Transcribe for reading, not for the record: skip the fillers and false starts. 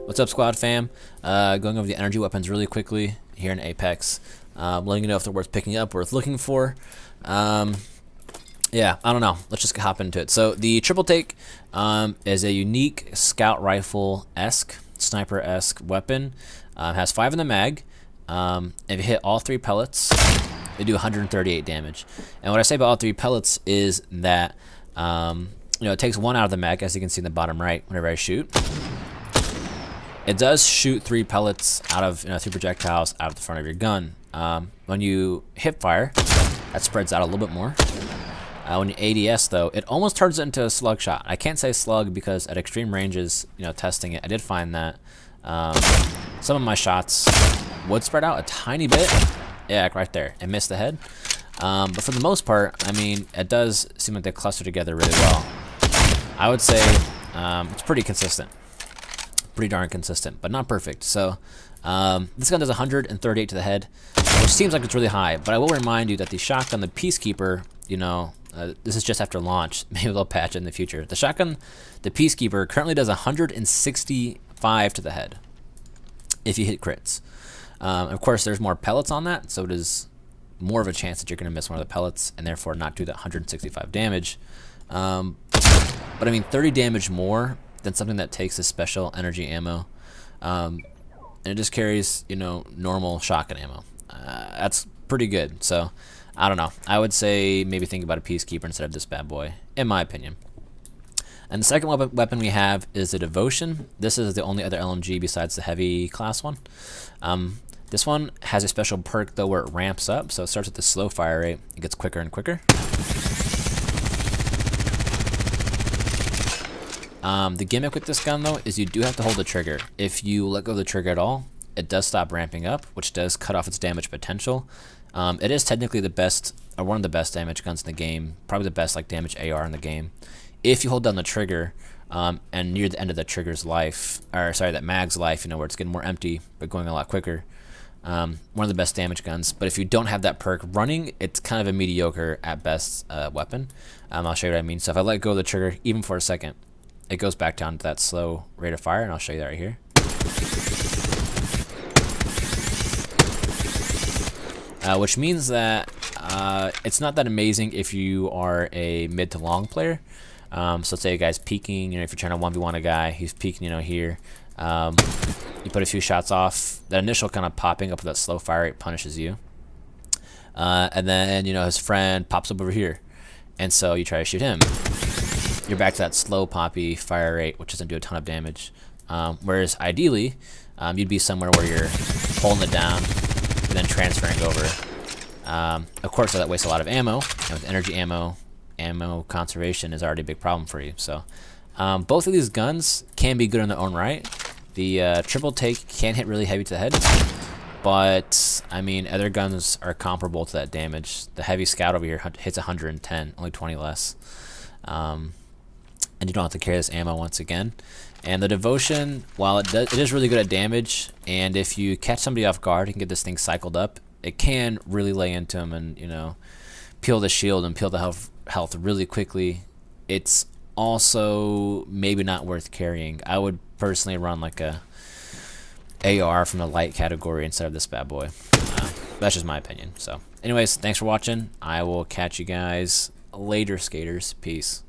What's up, squad fam? Going over the energy weapons really quickly here in Apex. Letting you know if they're worth picking up, worth looking for. Yeah, I don't know. Let's just hop into it. So the triple take is a unique scout rifle-esque, sniper-esque weapon. Has 5 in the mag. If you hit all 3 pellets, they do 138 damage. And what I say about all 3 pellets is that it takes 1 out of the mag, as you can see in the bottom right whenever I shoot. It does shoot 3 pellets out of 3 projectiles out of the front of your gun. When you hip fire, that spreads out a little bit more. When you ADS though, it almost turns it into a slug shot. I can't say slug because at extreme ranges, testing it, I did find that some of my shots would spread out a tiny bit. Yeah, right there, and miss the head. But for the most part, I mean, it does seem like they cluster together really well. I would say it's pretty consistent. Pretty darn consistent, but not perfect. So this gun does 138 to the head, which seems like it's really high, but I will remind you that the shotgun, the Peacekeeper, this is just after launch. Maybe they'll patch it in the future. The shotgun, the Peacekeeper, currently does 165 to the head if you hit crits. Of course, there's more pellets on that, so it is more of a chance that you're going to miss one of the pellets and therefore not do that 165 damage. But I mean, 30 damage more than something that takes a special energy ammo, and it just carries normal shotgun ammo. That's pretty good. So I don't know, I would say maybe think about a Peacekeeper instead of this bad boy, in my opinion. And the second weapon we have is the Devotion. This is the only other LMG besides the heavy class one. This one has a special perk though where it ramps up, so it starts at the slow fire rate, it gets quicker and quicker. The gimmick with this gun though is you do have to hold the trigger. If you let go of the trigger at all, it does stop ramping up, which does cut off its damage potential. It is technically the best, or one of the best damage guns in the game, probably the best damage AR in the game. If you hold down the trigger, and near the end of the trigger's life, or sorry, that mag's life, where it's getting more empty but going a lot quicker. One of the best damage guns. But if you don't have that perk running, it's kind of a mediocre at best weapon. I'll show you what I mean. So if I let go of the trigger, even for a second, it goes back down to that slow rate of fire, and I'll show you that right here. Which means that it's not that amazing if you are a mid to long player. So let's say a guy's peeking, if you're trying to 1v1 a guy, he's peeking, here. You put a few shots off, that initial kind of popping up with that slow fire rate punishes you. And then, his friend pops up over here. And so you try to shoot him. You're back to that slow poppy fire rate, which doesn't do a ton of damage. Whereas ideally, you'd be somewhere where you're holding it down and then transferring over. Of course, that wastes a lot of ammo, and with energy ammo conservation is already a big problem for you. So both of these guns can be good in their own right. The triple take can hit really heavy to the head, but I mean, other guns are comparable to that damage. The heavy scout over here hits 110, only 20 less. And you don't have to carry this ammo once again. And the Devotion, while it is really good at damage, and if you catch somebody off guard, you can get this thing cycled up. It can really lay into them and peel the shield and peel the health really quickly. It's also maybe not worth carrying. I would personally run like a AR from the light category instead of this bad boy. That's just my opinion. So anyways, thanks for watching. I will catch you guys later, skaters. Peace.